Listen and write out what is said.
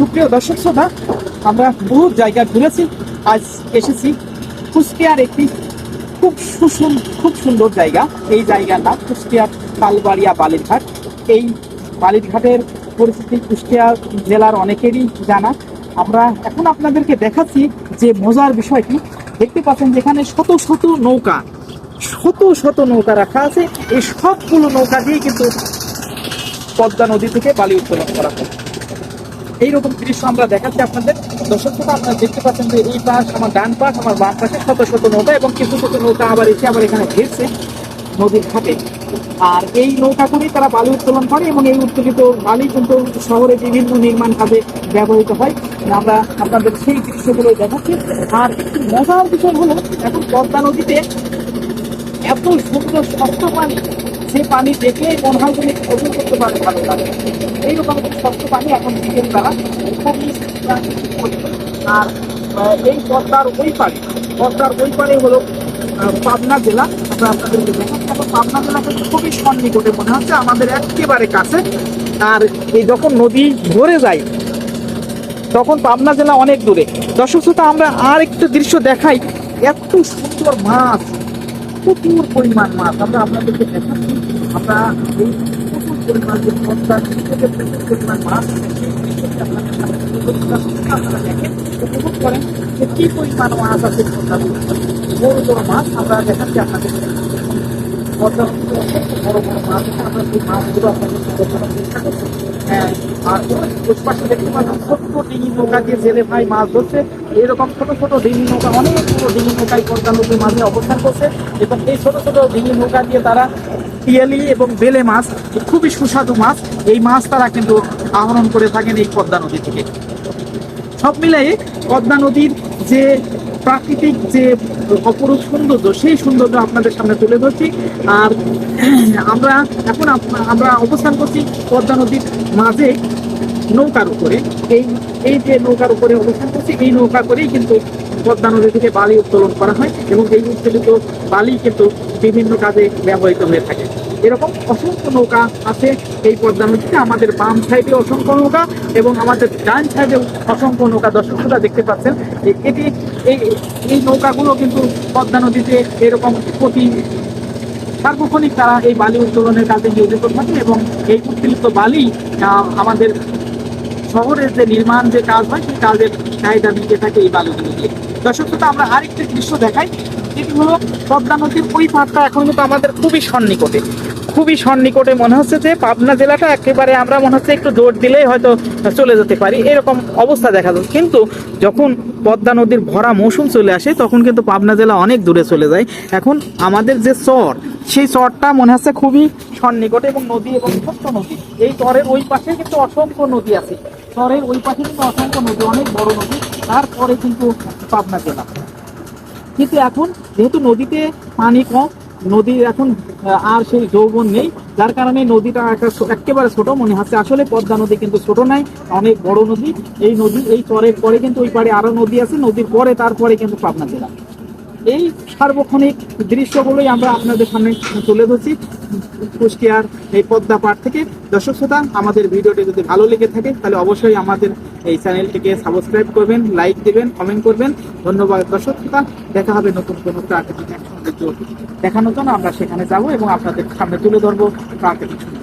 সুপ্রিয় দর্শক শ্রোতা, আমরা বহু জায়গা ঘুরেছি, আজ এসেছি কুষ্টিয়ার একটি খুব সুন্দর জায়গা। এই জায়গার নাম কুষ্টিয়ার তালবাড়িয়া বালিরঘাট। এই বালিরঘাটের পরিস্থিতি কুষ্টিয়া জেলার অনেকেরই জানা। আমরা এখন আপনাদেরকে দেখাচ্ছি যে মজার বিষয়টি। দেখতে পাচ্ছেন যেখানে শত শত নৌকা রাখা আছে। এই সবগুলো নৌকা দিয়ে কিন্তু পদ্মা নদী থেকে বালি উত্তোলন করা হয়। এইরকম দৃশ্য আমরা দেখাচ্ছি আপনাদের। দর্শক শ্রোতা, আপনারা দেখতে পাচ্ছেন যে এই পাশ আমার ডান পাশ, আমার বাম পাশে শত নৌকা, এবং কিছু নৌকা আবার এখানে ঘিরছে নদীর ঘাটে। আর এই নৌকা করেই তারা বালি উত্তোলন করে, এবং এই উত্তোলিত বালি কিন্তু শহরে বিভিন্ন নির্মাণ কাজে ব্যবহৃত হয়। আমরা আপনাদের সেই দৃশ্যগুলো দেখাচ্ছি। আর একটি মজার বিষয় হলো, এখন পদ্মা নদীতে এত সুন্দর স্বচ্ছ পানি, যে পানি দেখে মনে হয় যে গোসল করতে পারে, ভালো লাগে। এইরকম স্বচ্ছ পানি এখন বিকেল বেলা খুবই। আর এই পদ্মার ওই পারে হলো পাবনা জেলা। আমরা আপনাদেরকে দেখাচ্ছি। এখন পাবনা জেলা কিন্তু খুবই সন্নিকটে মনে হচ্ছে, আমাদের একেবারে কাছে। আর এই যখন নদী ভরে যায় তখন পাবনা জেলা অনেক দূরে। দর্শক শ্রোতা, আমরা আর একটু দৃশ্য দেখাই। এত সুন্দর মাছ, প্রচুর পরিমাণ মাছ আমরা আপনাদেরকে দেখাচ্ছি। আমরা এই প্রচুর পরিমাণ যে পদ্মা থেকে প্রচুর পরিমাণ মাছ, আপনারা দেখেন, উপভোগ করেন যে কি পরিমাণ মাছ আছে। বড় মাছ আমরা দেখাচ্ছি আপনাদের। পদ্মা বড় মাছ আছে, আমরা সেই মাছগুলো আপনাদের দেখানোর চেষ্টা করছি। আর ওই পাশে দেখতে পাচ্ছেন ছোট্ট ডিঙি নৌকা দিয়ে জেলে ভাই মাছ ধরছে। এরকম ছোট ডিঙি নৌকা, অনেকগুলো ডিঙি নৌকায় পদ্মা নদীর মাঝে অবস্থান করছে, এবং এই ছোট ডিঙি নৌকা দিয়ে তারা পিয়ালি এবং বেলে মাছ, খুবই সুস্বাদু মাছ, এই মাছ তারা কিন্তু আহরণ করে থাকেন এই পদ্মা নদী থেকে। সব মিলাই পদ্মা নদীর যে প্রাকৃতিক যে অপরূপ সৌন্দর্য, সেই সৌন্দর্য আপনাদের সামনে তুলে ধরছি। আর আমরা অবস্থান করছি পদ্মা নদীর মাঝে নৌকার উপরে। এই যে নৌকার উপরে অবস্থান করছি, এই নৌকা করেই কিন্তু পদ্মা নদী থেকে বালি উত্তোলন করা হয়, এবং এই উত্তোলিত বালি কিন্তু বিভিন্ন কাজে ব্যবহৃত হয়ে থাকে। এরকম অসংখ্য নৌকা আছে এই পদ্মা নদীতে। আমাদের বাম সাইডে অসংখ্য নৌকা, এবং আমাদের ডান সাইডে অসংখ্য নৌকা। দর্শকরা দেখতে পাচ্ছেন এই নৌকাগুলো কিন্তু পদ্মা নদীতে এরকম প্রতি সার্বক্ষণিক তারা এই বালি উত্তোলনের কাজে নিয়োজিত থাকে, এবং এই উত্তোলিত বালি আমাদের শহরের যে নির্মাণ যে কাজ হয়, সেই কাজের চাহিদা মিটে থাকে এই বালিগুলো দিয়ে। দর্শকরা, আমরা আরেকটি দৃশ্য দেখাই, যেটি হলো পদ্মা নদীর ওই পাড়টা এখন কিন্তু আমাদের খুবই সন্নিকটে মনে হচ্ছে যে পাবনা জেলাটা একেবারে আমরা মনে হচ্ছে একটু জোর দিলেই হয়তো চলে যেতে পারি, এরকম অবস্থা দেখা যাচ্ছে। কিন্তু যখন পদ্মা নদীর ভরা মৌসুম চলে আসে, তখন কিন্তু পাবনা জেলা অনেক দূরে চলে যায়। এখন আমাদের যে চর, সেই চরটা মনে হচ্ছে খুবই সন্নিকটে, এবং নদী এবং ছোট্ট নদী। এই চরের ওই পাশে কিন্তু অসংখ্য নদী আছে, চরের ওই পাশে কিন্তু অসংখ্য নদী, অনেক বড় নদী। তারপরে কিন্তু পাবনা জেলা। কিন্তু এখন যেহেতু নদীতে পানি কম, নদীর এখন আর সেই যৌবন নেই, যার কারণে নদীটা একেবারে ছোট মনে হচ্ছে। আসলে পদ্মা নদী কিন্তু ছোট নাই, অনেক বড় নদী। এই চরের পরে কিন্তু ওই পাড়ে আরো নদী আছে, নদীর পরে তারপরে কিন্তু পাবনা জেলা। এই সার্বক্ষণিক দৃশ্যগুলোই আমরা আপনাদের সামনে তুলে ধরছি কুষ্টিয়ার এই পদ্মা পাড় থেকে। দর্শক শ্রোতা, আমাদের ভিডিওটি যদি ভালো লেগে থাকে, তাহলে অবশ্যই আমাদের এই চ্যানেলটিকে সাবস্ক্রাইব করবেন, লাইক দেবেন, কমেন্ট করবেন। ধন্যবাদ দর্শক শ্রোতা। দেখা হবে নতুন কোনো প্রাকৃতিক সৌন্দর্য দেখানোর জন্য। আমরা সেখানে যাব এবং আপনাদের সামনে তুলে ধরবো প্রাকৃতিক সৌন্দর্য।